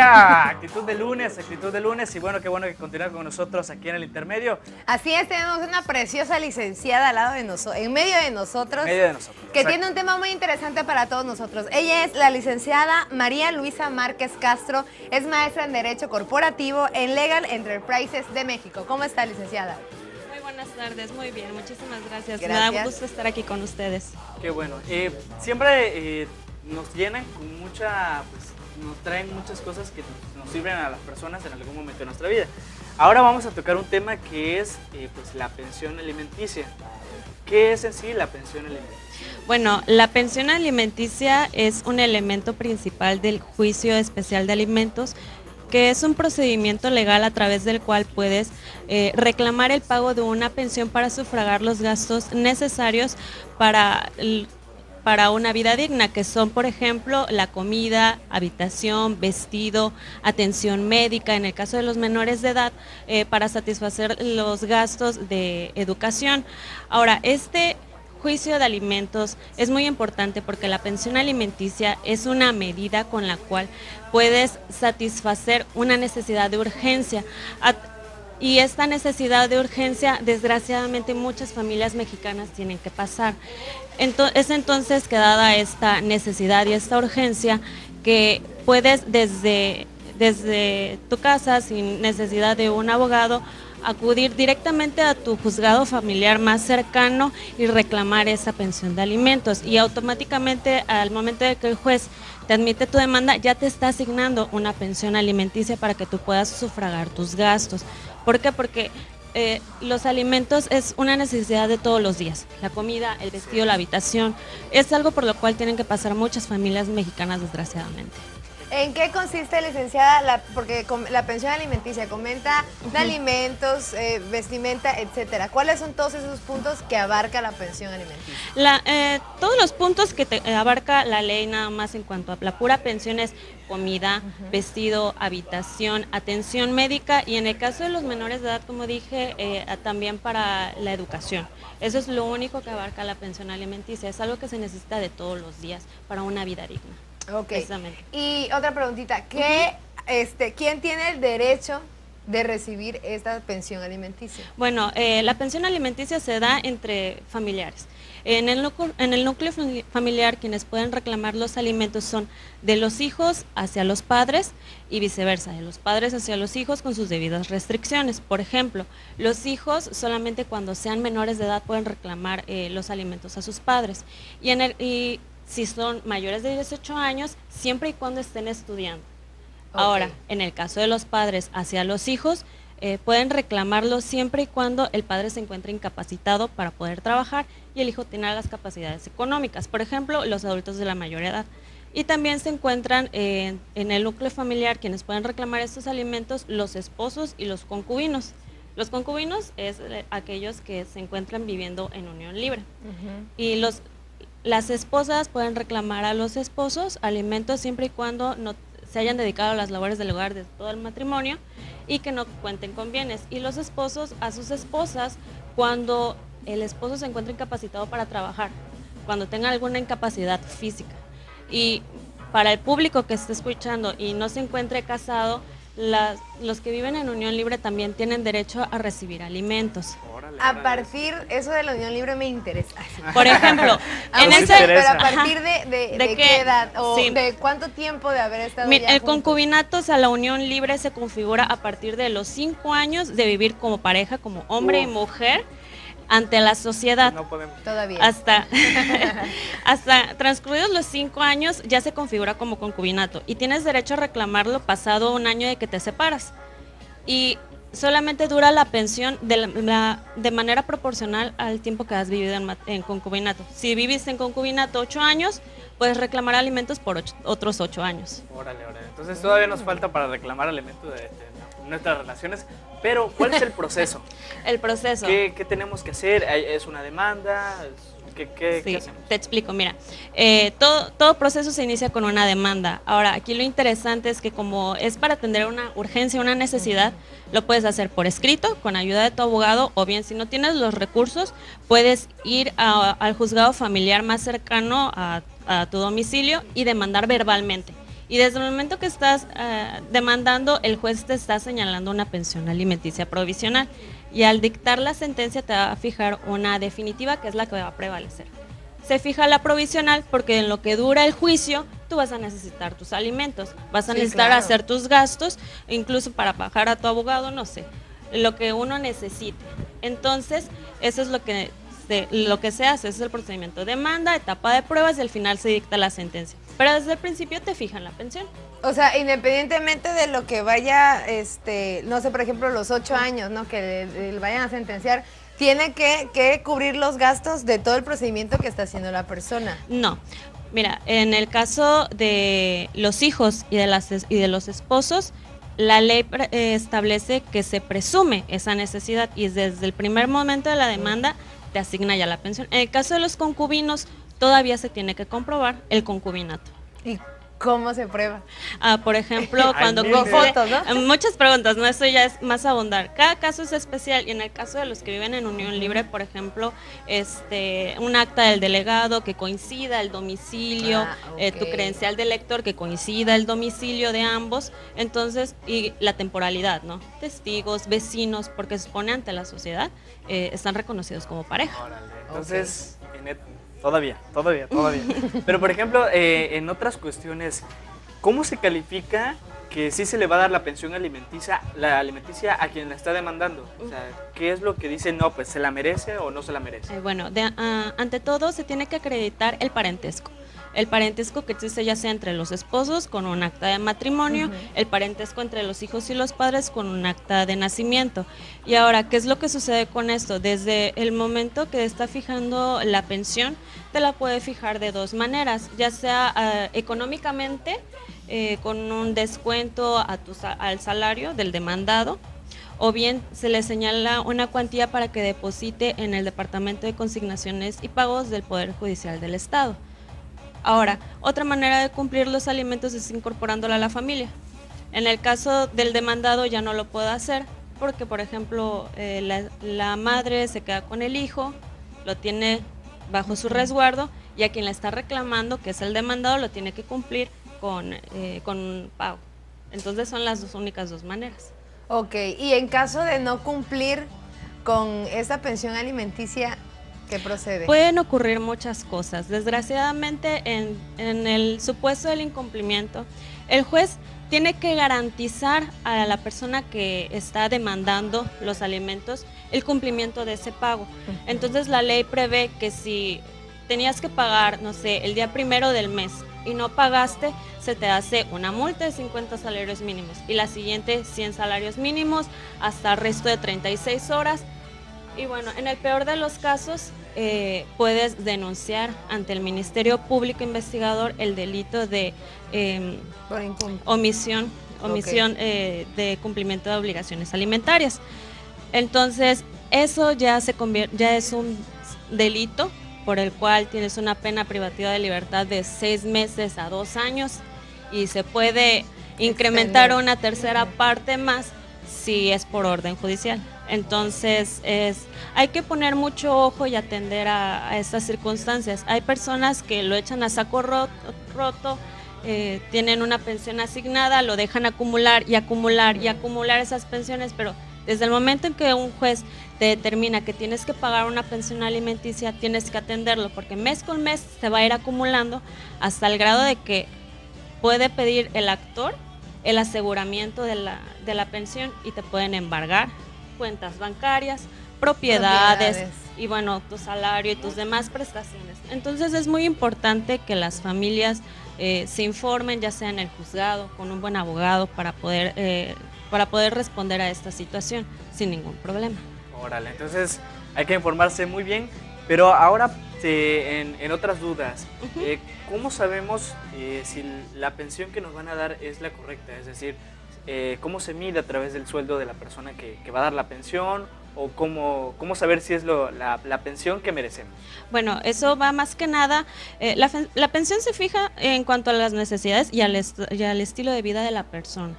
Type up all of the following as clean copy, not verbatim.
día! Actitud de lunes, y bueno, qué bueno que continúa con nosotros aquí en el intermedio. Así es, tenemos una preciosa licenciada al lado de nosotros, en medio de nosotros, que exacto. tiene un tema muy interesante para todos nosotros. Ella es la licenciada María Luisa Márquez Castro, es maestra en Derecho Corporativo en Legal Enterprises de México. ¿Cómo está, licenciada? Muy buenas tardes, muy bien, muchísimas gracias. Gracias. Me da gusto estar aquí con ustedes. Qué bueno. Siempre nos llenan con mucha, pues, nos traen muchas cosas que nos sirven a las personas en algún momento de nuestra vida. Ahora vamos a tocar un tema que es pues, la pensión alimenticia. ¿Qué es en sí la pensión alimenticia? Bueno, la pensión alimenticia es un elemento principal del juicio especial de alimentos, que es un procedimiento legal a través del cual puedes reclamar el pago de una pensión para sufragar los gastos necesarios para una vida digna, que son, por ejemplo, la comida, habitación, vestido, atención médica, en el caso de los menores de edad, para satisfacer los gastos de educación. Ahora, este juicio de alimentos es muy importante porque la pensión alimenticia es una medida con la cual puedes satisfacer una necesidad de urgencia. Y esta necesidad de urgencia, desgraciadamente, muchas familias mexicanas tienen que pasar. Es entonces que, dada esta necesidad y esta urgencia, que puedes desde tu casa, sin necesidad de un abogado, acudir directamente a tu juzgado familiar más cercano y reclamar esa pensión de alimentos. Y automáticamente, al momento de que el juez te admite tu demanda, ya te está asignando una pensión alimenticia para que tú puedas sufragar tus gastos. ¿Por qué? Porque los alimentos es una necesidad de todos los días. La comida, el vestido, la habitación, es algo por lo cual tienen que pasar muchas familias mexicanas, desgraciadamente. ¿En qué consiste, licenciada? Porque la pensión alimenticia comenta de alimentos, vestimenta, etcétera. ¿Cuáles son todos esos puntos que abarca la pensión alimenticia? Todos los puntos que abarca la ley, nada más en cuanto a la pura pensión, es comida, vestido, habitación, atención médica, y en el caso de los menores de edad, como dije, también para la educación. Eso es lo único que abarca la pensión alimenticia. Es algo que se necesita de todos los días para una vida digna. Ok. Y otra preguntita, ¿quién tiene el derecho de recibir esta pensión alimenticia? Bueno, la pensión alimenticia se da entre familiares. En el núcleo familiar, quienes pueden reclamar los alimentos son de los hijos hacia los padres y viceversa, de los padres hacia los hijos con sus debidas restricciones. Por ejemplo, los hijos solamente cuando sean menores de edad pueden reclamar los alimentos a sus padres. Y si son mayores de 18 años, siempre y cuando estén estudiando. Okay. Ahora, en el caso de los padres hacia los hijos, pueden reclamarlo siempre y cuando el padre se encuentre incapacitado para poder trabajar y el hijo tenga las capacidades económicas. Por ejemplo, los adultos de la mayor edad. Y también se encuentran en el núcleo familiar quienes pueden reclamar estos alimentos, los esposos y los concubinos. Los concubinos es aquellos que se encuentran viviendo en unión libre. Y las esposas pueden reclamar a los esposos alimentos siempre y cuando no se hayan dedicado a las labores del hogar de todo el matrimonio y que no cuenten con bienes. Y los esposos a sus esposas cuando el esposo se encuentra incapacitado para trabajar, cuando tenga alguna incapacidad física. Y para el público que esté escuchando y no se encuentre casado, los que viven en unión libre también tienen derecho a recibir alimentos. A partir, eso de la unión libre me interesa. Por ejemplo, pero a partir de qué edad o sí, de cuánto tiempo de haber estado ya el concubinato, o sea, la unión libre se configura a partir de los 5 años de vivir como pareja, como hombre y mujer, ante la sociedad. No podemos. Todavía. Hasta transcurridos los 5 años ya se configura como concubinato y tienes derecho a reclamarlo pasado 1 año de que te separas. Y solamente dura la pensión de manera proporcional al tiempo que has vivido en concubinato. Si viviste en concubinato 8 años, puedes reclamar alimentos por otros 8 años. Órale. Entonces todavía nos falta para reclamar alimentos de nuestras relaciones, pero ¿cuál es el proceso? El proceso. ¿Qué tenemos que hacer? ¿Es una demanda? ¿Qué hacemos? Te explico, mira, todo proceso se inicia con una demanda. Ahora, aquí lo interesante es que como es para atender una urgencia, una necesidad, lo puedes hacer por escrito, con ayuda de tu abogado, o bien si no tienes los recursos, puedes ir al juzgado familiar más cercano a tu domicilio y demandar verbalmente. Y desde el momento que estás demandando, el juez te está señalando una pensión alimenticia provisional. Y al dictar la sentencia te va a fijar una definitiva, que es la que va a prevalecer. Se fija la provisional porque en lo que dura el juicio tú vas a necesitar tus alimentos, vas a necesitar hacer tus gastos, incluso para pagar a tu abogado, no sé, lo que uno necesite. Entonces, eso es lo que se hace, ese es el procedimiento: demanda, etapa de pruebas y al final se dicta la sentencia. Pero desde el principio te fijan la pensión. O sea, independientemente de lo que vaya, no sé, por ejemplo, los 8 años, ¿no? Que le vayan a sentenciar, tiene que cubrir los gastos de todo el procedimiento que está haciendo la persona. No. Mira, en el caso de los hijos y de los esposos, la ley establece que se presume esa necesidad y desde el primer momento de la demanda te asigna ya la pensión. En el caso de los concubinos, todavía se tiene que comprobar el concubinato. ¿Y cómo se prueba? Por ejemplo, cuando con fotos, ¿no? Muchas preguntas, ¿no? Eso ya es más abundar. Cada caso es especial y en el caso de los que viven en unión libre, por ejemplo, un acta del delegado que coincida el domicilio, tu credencial de elector que coincida el domicilio de ambos, entonces, y la temporalidad, ¿no? Testigos, vecinos, porque se supone ante la sociedad, están reconocidos como pareja. Órale. Entonces, Todavía. Pero, por ejemplo, en otras cuestiones, ¿cómo se califica que sí se le va a dar la pensión alimenticia a quien la está demandando? O sea, ¿qué es lo que dice? No, pues se la merece o no se la merece. Bueno, ante todo se tiene que acreditar el parentesco. El parentesco que existe ya sea entre los esposos con un acta de matrimonio, el parentesco entre los hijos y los padres con un acta de nacimiento. Y ahora, ¿qué es lo que sucede con esto? Desde el momento que está fijando la pensión, te la puede fijar de dos maneras, ya sea económicamente, con un descuento al salario del demandado, o bien se le señala una cuantía para que deposite en el Departamento de Consignaciones y Pagos del Poder Judicial del Estado. Ahora, otra manera de cumplir los alimentos es incorporándola a la familia. En el caso del demandado ya no lo puede hacer porque, por ejemplo, la madre se queda con el hijo, lo tiene bajo su resguardo y a quien le está reclamando, que es el demandado, lo tiene que cumplir con pago. Entonces son las únicas dos maneras. Ok, y en caso de no cumplir con esa pensión alimenticia, ¿qué procede? Pueden ocurrir muchas cosas. Desgraciadamente, en el supuesto del incumplimiento, el juez tiene que garantizar a la persona que está demandando los alimentos el cumplimiento de ese pago. Entonces, la ley prevé que si tenías que pagar, no sé, el día 1 del mes y no pagaste, se te hace una multa de 50 salarios mínimos y la siguiente 100 salarios mínimos hasta el resto de 36 horas. Y bueno, en el peor de los casos, puedes denunciar ante el Ministerio Público Investigador el delito de omisión de cumplimiento de obligaciones alimentarias. Entonces, eso ya es un delito por el cual tienes una pena privativa de libertad de 6 meses a 2 años y se puede incrementar una tercera parte más si es por orden judicial. Entonces, hay que poner mucho ojo y atender a estas circunstancias. Hay personas que lo echan a saco roto, tienen una pensión asignada, lo dejan acumular y acumular y acumular esas pensiones, pero desde el momento en que un juez te determina que tienes que pagar una pensión alimenticia, tienes que atenderlo, porque mes con mes se va a ir acumulando hasta el grado de que puede pedir el actor el aseguramiento de la pensión y te pueden embargar cuentas bancarias, propiedades y bueno, tu salario y tus demás prestaciones. Entonces es muy importante que las familias se informen, ya sea en el juzgado, con un buen abogado para poder responder a esta situación sin ningún problema. Órale, entonces hay que informarse muy bien, pero ahora en otras dudas, ¿cómo sabemos si la pensión que nos van a dar es la correcta? Es decir, ¿cómo se mide a través del sueldo de la persona que va a dar la pensión? ¿O cómo saber si es la pensión que merecemos? Bueno, eso va más que nada, la pensión se fija en cuanto a las necesidades y al estilo de vida de la persona.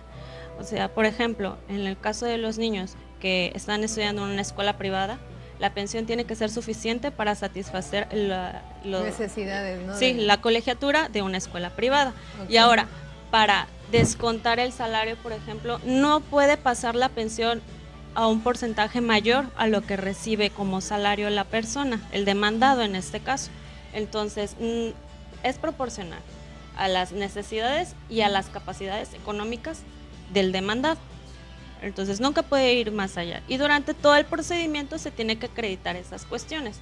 O sea, por ejemplo, en el caso de los niños que están estudiando en una escuela privada, la pensión tiene que ser suficiente para satisfacer necesidades, ¿no? Sí, la colegiatura de una escuela privada. Okay. Y ahora, para descontar el salario, por ejemplo, no puede pasar la pensión a un porcentaje mayor a lo que recibe como salario la persona, el demandado en este caso. Entonces, es proporcional a las necesidades y a las capacidades económicas del demandado. Entonces, nunca puede ir más allá. Y durante todo el procedimiento se tiene que acreditar esas cuestiones.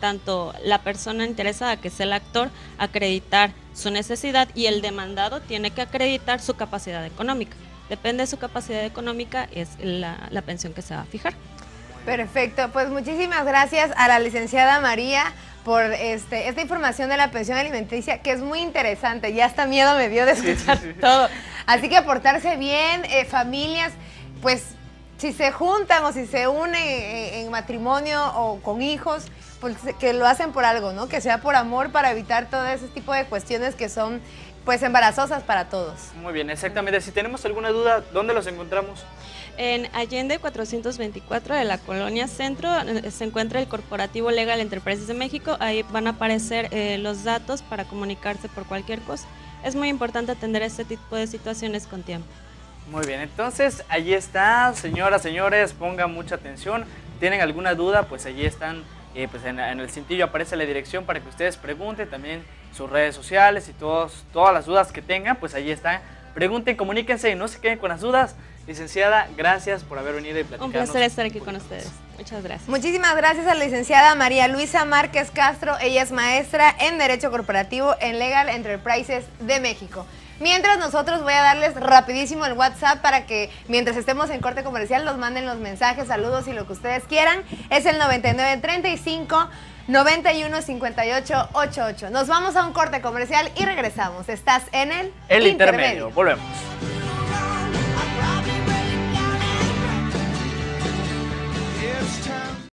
Tanto la persona interesada, que es el actor, acreditar su necesidad, y el demandado tiene que acreditar su capacidad económica. Depende de su capacidad económica, es la pensión que se va a fijar. Perfecto, pues muchísimas gracias a la licenciada María por esta información de la pensión alimenticia, que es muy interesante. Ya hasta miedo me dio de escuchar todo. Así que portarse bien, familias, pues si se juntan o si se unen en matrimonio o con hijos, pues que lo hacen por algo, ¿no? Que sea por amor, para evitar todo ese tipo de cuestiones que son pues embarazosas para todos. Muy bien, exactamente. Si tenemos alguna duda, ¿dónde los encontramos? En Allende 424 de la Colonia Centro se encuentra el Corporativo Legal Enterprises de México. Ahí van a aparecer los datos para comunicarse por cualquier cosa. Es muy importante atender este tipo de situaciones con tiempo. Muy bien, entonces allí está, señoras, señores, pongan mucha atención. ¿Tienen alguna duda? Pues allí están, pues en el cintillo aparece la dirección para que ustedes pregunten, también sus redes sociales y todas las dudas que tengan, pues allí están. Pregunten, comuníquense y no se queden con las dudas. Licenciada, gracias por haber venido y platicarnos. Un placer estar aquí con ustedes. Muchas gracias. Muchísimas gracias a la licenciada María Luisa Márquez Castro. Ella es maestra en Derecho Corporativo en Legal Enterprises de México. Mientras, nosotros voy a darles rapidísimo el WhatsApp para que mientras estemos en corte comercial nos manden los mensajes, saludos y lo que ustedes quieran. Es el 9935 915888. Nos vamos a un corte comercial y regresamos. Estás en el intermedio. Volvemos.